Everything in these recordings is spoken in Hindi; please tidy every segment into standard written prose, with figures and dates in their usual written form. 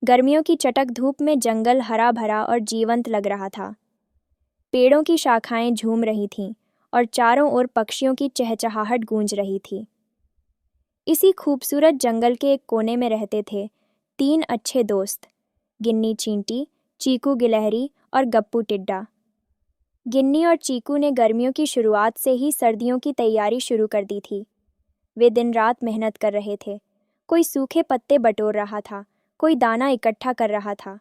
गर्मियों की चटक धूप में जंगल हरा भरा और जीवंत लग रहा था। पेड़ों की शाखाएं झूम रही थीं और चारों ओर पक्षियों की चहचहाहट गूंज रही थी। इसी खूबसूरत जंगल के एक कोने में रहते थे तीन अच्छे दोस्त, गिन्नी चींटी, चीकू गिलहरी और गप्पू टिड्डा। गिन्नी और चीकू ने गर्मियों की शुरुआत से ही सर्दियों की तैयारी शुरू कर दी थी। वे दिन रात मेहनत कर रहे थे। कोई सूखे पत्ते बटोर रहा था, कोई दाना इकट्ठा कर रहा था।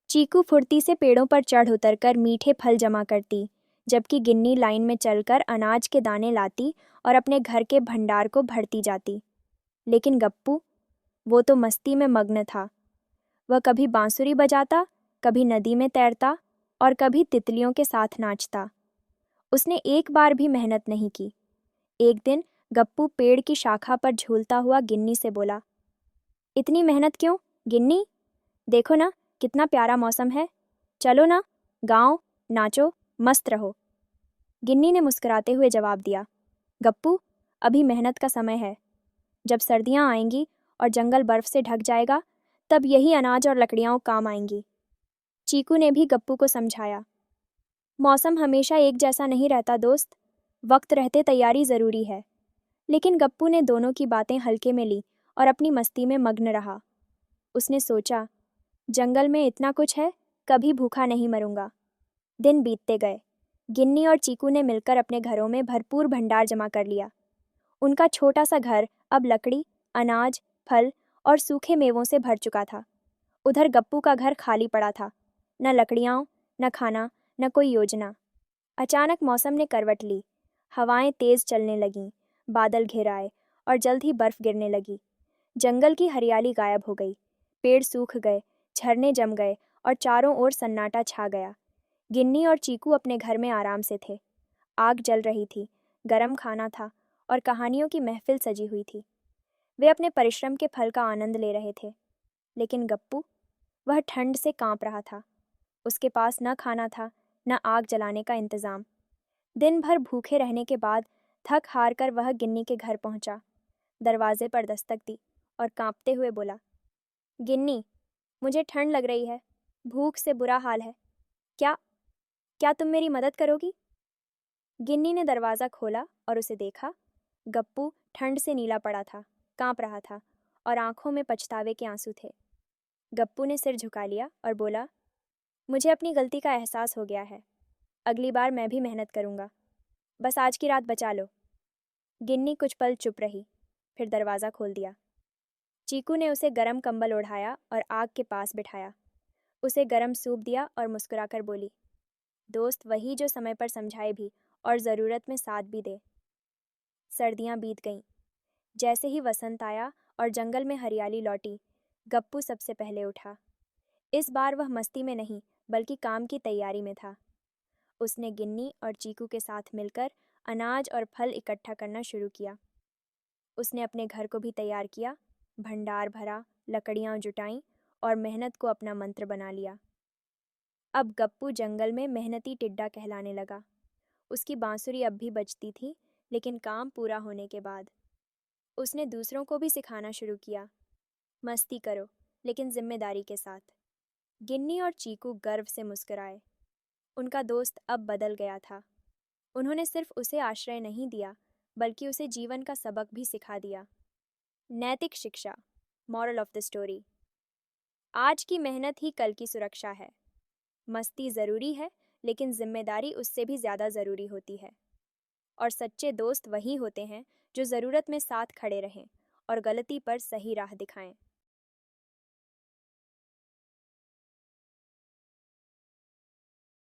चीकू फुर्ती से पेड़ों पर चढ़ उतरकर मीठे फल जमा करती, जबकि गिन्नी लाइन में चलकर अनाज के दाने लाती और अपने घर के भंडार को भरती जाती। लेकिन गप्पू, वो तो मस्ती में मग्न था। वह कभी बांसुरी बजाता, कभी नदी में तैरता और कभी तितलियों के साथ नाचता। उसने एक बार भी मेहनत नहीं की। एक दिन गप्पू पेड़ की शाखा पर झूलता हुआ गिन्नी से बोला, इतनी मेहनत क्यों गिन्नी? देखो ना, कितना प्यारा मौसम है। चलो ना, गाओ, नाचो, मस्त रहो। गिन्नी ने मुस्कुराते हुए जवाब दिया, गप्पू, अभी मेहनत का समय है। जब सर्दियाँ आएंगी और जंगल बर्फ से ढक जाएगा, तब यही अनाज और लकड़ियाँ काम आएंगी। चीकू ने भी गप्पू को समझाया, मौसम हमेशा एक जैसा नहीं रहता दोस्त, वक्त रहते तैयारी ज़रूरी है। लेकिन गप्पू ने दोनों की बातें हल्के में ली और अपनी मस्ती में मग्न रहा। उसने सोचा, जंगल में इतना कुछ है, कभी भूखा नहीं मरूंगा। दिन बीतते गए। गिन्नी और चीकू ने मिलकर अपने घरों में भरपूर भंडार जमा कर लिया। उनका छोटा सा घर अब लकड़ी, अनाज, फल और सूखे मेवों से भर चुका था। उधर गप्पू का घर खाली पड़ा था, न लकड़ियाँ, न खाना, न कोई योजना। अचानक मौसम ने करवट ली। हवाएं तेज चलने लगीं, बादल घिर आए और जल्द ही बर्फ गिरने लगी। जंगल की हरियाली गायब हो गई, पेड़ सूख गए, झरने जम गए और चारों ओर सन्नाटा छा गया। गिन्नी और चीकू अपने घर में आराम से थे। आग जल रही थी, गरम खाना था और कहानियों की महफिल सजी हुई थी। वे अपने परिश्रम के फल का आनंद ले रहे थे। लेकिन गप्पू, वह ठंड से कांप रहा था। उसके पास न खाना था, न आग जलाने का इंतजाम। दिन भर भूखे रहने के बाद थक हार कर वह गिन्नी के घर पहुंचा। दरवाजे पर दस्तक दी और कांपते हुए बोला, गिन्नी, मुझे ठंड लग रही है, भूख से बुरा हाल है। क्या क्या तुम मेरी मदद करोगी? गिन्नी ने दरवाज़ा खोला और उसे देखा। गप्पू ठंड से नीला पड़ा था, कांप रहा था और आंखों में पछतावे के आंसू थे। गप्पू ने सिर झुका लिया और बोला, मुझे अपनी गलती का एहसास हो गया है। अगली बार मैं भी मेहनत करूंगा। बस आज की रात बचा लो। गिन्नी कुछ पल चुप रही, फिर दरवाज़ा खोल दिया। चीकू ने उसे गरम कंबल ओढ़ाया और आग के पास बिठाया। उसे गरम सूप दिया और मुस्कुराकर बोली, दोस्त वही जो समय पर समझाए भी और ज़रूरत में साथ भी दे। सर्दियाँ बीत गईं। जैसे ही वसंत आया और जंगल में हरियाली लौटी, गप्पू सबसे पहले उठा। इस बार वह मस्ती में नहीं, बल्कि काम की तैयारी में था। उसने गिन्नी और चीकू के साथ मिलकर अनाज और फल इकट्ठा करना शुरू किया। उसने अपने घर को भी तैयार किया, भंडार भरा, लकड़ियाँ जुटाईं और मेहनत को अपना मंत्र बना लिया। अब गप्पू जंगल में मेहनती टिड्डा कहलाने लगा। उसकी बांसुरी अब भी बजती थी, लेकिन काम पूरा होने के बाद। उसने दूसरों को भी सिखाना शुरू किया, मस्ती करो, लेकिन जिम्मेदारी के साथ। गिन्नी और चीकू गर्व से मुस्कुराए। उनका दोस्त अब बदल गया था। उन्होंने सिर्फ उसे आश्रय नहीं दिया, बल्कि उसे जीवन का सबक भी सिखा दिया। नैतिक शिक्षा, मॉरल ऑफ द स्टोरी। आज की मेहनत ही कल की सुरक्षा है। मस्ती ज़रूरी है, लेकिन जिम्मेदारी उससे भी ज़्यादा ज़रूरी होती है। और सच्चे दोस्त वही होते हैं जो ज़रूरत में साथ खड़े रहें और गलती पर सही राह दिखाएं।